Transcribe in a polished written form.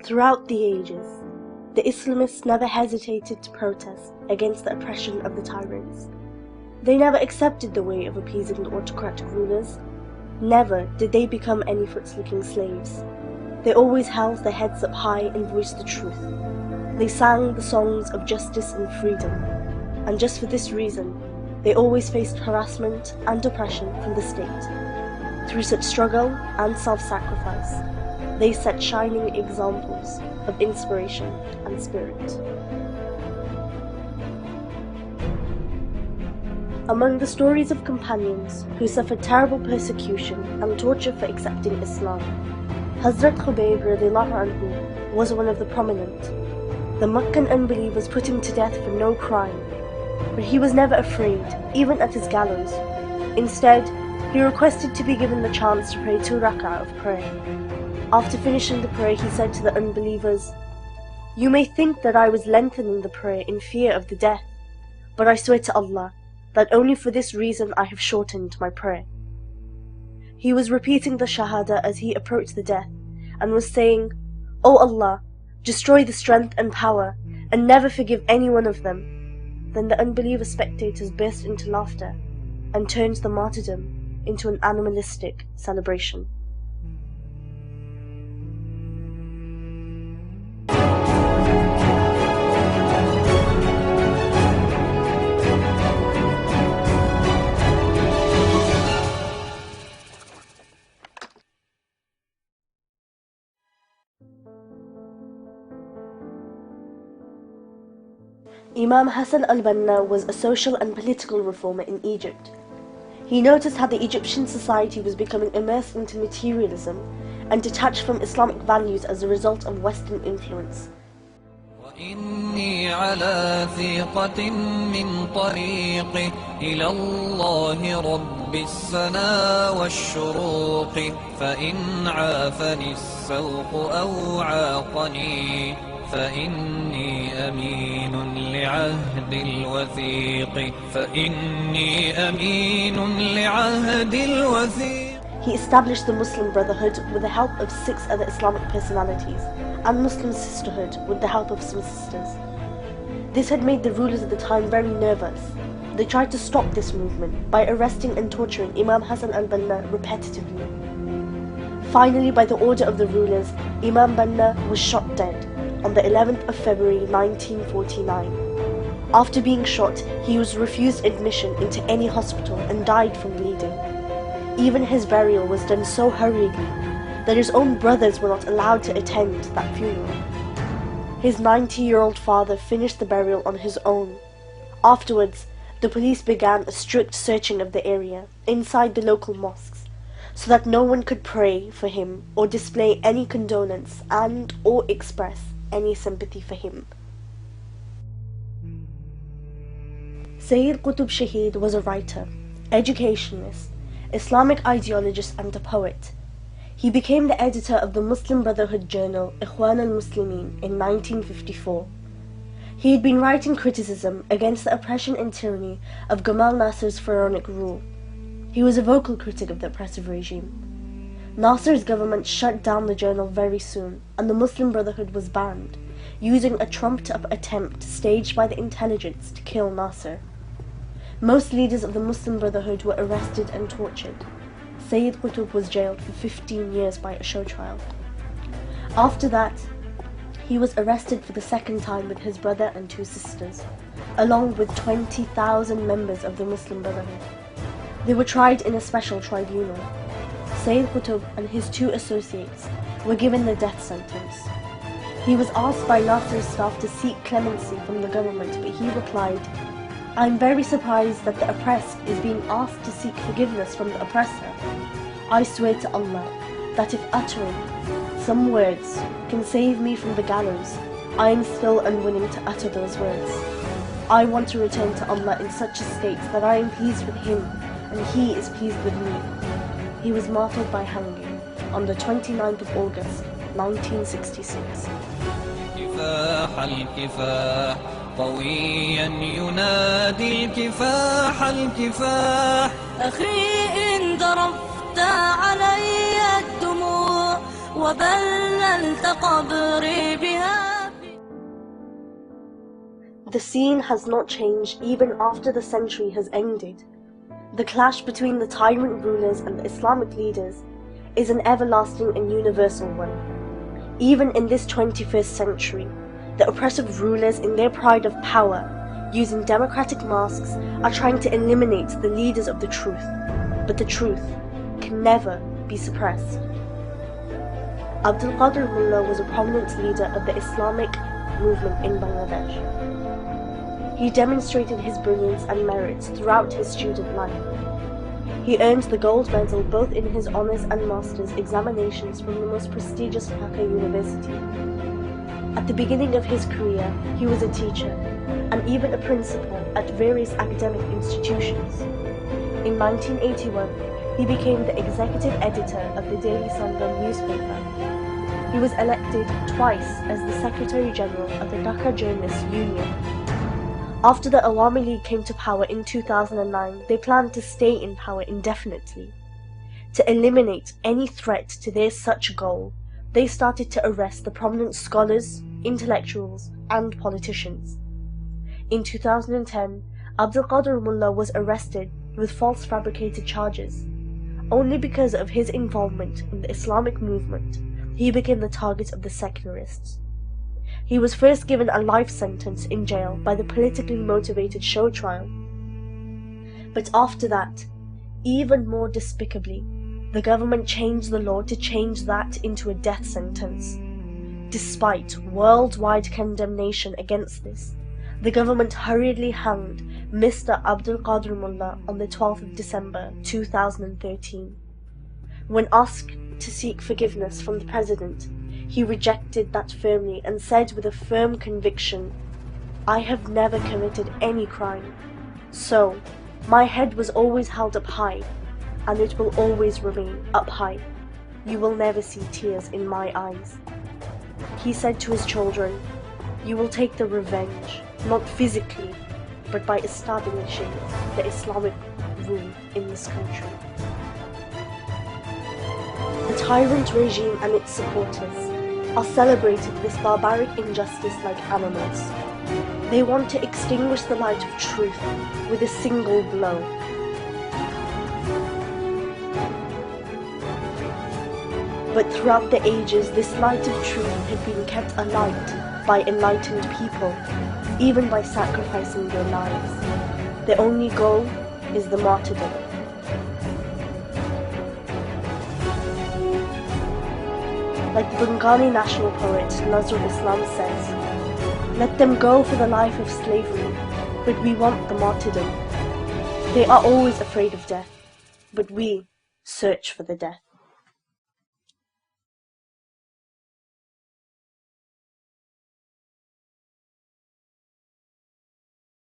Throughout the ages, the Islamists never hesitated to protest against the oppression of the tyrants. They never accepted the way of appeasing the autocratic rulers. Never did they become any foot-licking slaves. They always held their heads up high and voiced the truth. They sang the songs of justice and freedom, and just for this reason, they always faced harassment and oppression from the state. Through such struggle and self-sacrifice, they set shining examples of inspiration and spirit. Among the stories of companions who suffered terrible persecution and torture for accepting Islam, Hazrat Khubayb radiallahu anhu was one of the prominent. The Meccan unbelievers put him to death for no crime, but he was never afraid, even at his gallows. Instead, he requested to be given the chance to pray 2 rak'ah of prayer. After finishing the prayer, he said to the unbelievers, "You may think that I was lengthening the prayer in fear of the death, but I swear to Allah that only for this reason I have shortened my prayer." He was repeating the Shahada as he approached the death, and was saying, "O Allah, destroy the strength and power, and never forgive any one of them." Then the unbeliever spectators burst into laughter, and turned the martyrdom into an animalistic celebration. Imam Hassan al-Banna was a social and political reformer in Egypt. He noticed how the Egyptian society was becoming immersed into materialism and detached from Islamic values as a result of Western influence. وإني على ثقة من طريقي إلى الله رب السنا والشروق فإن عافني السوق أو عاقني فإني أمين لعهد الوثيق فإني أمين لعهد الوثيق. He established the Muslim Brotherhood with the help of 6 other Islamic personalities, and Muslim Sisterhood with the help of some sisters. This had made the rulers at the time very nervous. They tried to stop this movement by arresting and torturing Imam Hassan al-Banna repetitively. Finally, by the order of the rulers, Imam Banna was shot dead on the 11th of February 1949. After being shot, he was refused admission into any hospital and died from bleeding. Even his burial was done so hurriedly that his own brothers were not allowed to attend that funeral. His 90-year-old father finished the burial on his own. Afterwards, the police began a strict searching of the area inside the local mosques, so that no one could pray for him or display any condolence and or express any sympathy for him. Sayyid Qutb Shaheed was a writer, educationalist, Islamic ideologist and a poet. He became the editor of the Muslim Brotherhood journal Ikhwan al-Muslimin in 1954. He had been writing criticism against the oppression and tyranny of Gamal Nasser's pharaonic rule. He was a vocal critic of the oppressive regime. Nasser's government shut down the journal very soon, and the Muslim Brotherhood was banned, using a trumped-up attempt staged by the intelligence to kill Nasser. Most leaders of the Muslim Brotherhood were arrested and tortured. Sayyid Qutb was jailed for 15 years by a show trial. After that, he was arrested for the second time with his brother and 2 sisters, along with 20,000 members of the Muslim Brotherhood. They were tried in a special tribunal. Sayyid Qutb and his 2 associates were given the death sentence. He was asked by Nasser's staff to seek clemency from the government, but he replied, "I'm very surprised that the oppressed is being asked to seek forgiveness from the oppressor. I swear to Allah that if uttering some words can save me from the gallows, I am still unwilling to utter those words. I want to return to Allah in such a state that I am pleased with Him and He is pleased with me." He was martyred by hanging on the 29th of August, 1966. قويا ينادي الكفاح الكفاح أخي إن ذرفت علي الدموع وبللت قبري بها. The scene has not changed even after the century has ended. The clash between the tyrant rulers and the Islamic leaders is an everlasting and universal one. Even in this 21st century, the oppressive rulers, in their pride of power, using democratic masks, are trying to eliminate the leaders of the truth. But the truth can never be suppressed. Abdul Qadir Mullah was a prominent leader of the Islamic movement in Bangladesh. He demonstrated his brilliance and merits throughout his student life. He earned the gold medal both in his honours and master's examinations from the most prestigious Dhaka University. At the beginning of his career, he was a teacher and even a principal at various academic institutions. In 1981, he became the executive editor of the Daily Sangam newspaper. He was elected twice as the Secretary General of the Dhaka Journalists Union. After the Awami League came to power in 2009, they planned to stay in power indefinitely. To eliminate any threat to their such goal, they started to arrest the prominent scholars, intellectuals, and politicians. In 2010, Abdul Qadir Mullah was arrested with false fabricated charges. Only because of his involvement in the Islamic movement, he became the target of the secularists. He was first given a life sentence in jail by the politically motivated show trial. But after that, even more despicably, the government changed the law to change that into a death sentence. Despite worldwide condemnation against this, the government hurriedly hanged Mr. Abdul Qadir Mullah on the 12th of December 2013. When asked to seek forgiveness from the president, he rejected that firmly and said with a firm conviction, "I have never committed any crime. So, my head was always held up high, and it will always remain up high. You will never see tears in my eyes." He said to his children, "You will take the revenge, not physically, but by establishing the Islamic rule in this country." The tyrant regime and its supporters are celebrating this barbaric injustice like animals. They want to extinguish the light of truth with a single blow. But throughout the ages, this light of truth had been kept alight by enlightened people, even by sacrificing their lives. Their only goal is the martyrdom. Like the Bengali national poet Nazrul Islam says, "Let them go for the life of slavery, but we want the martyrdom. They are always afraid of death, but we search for the death."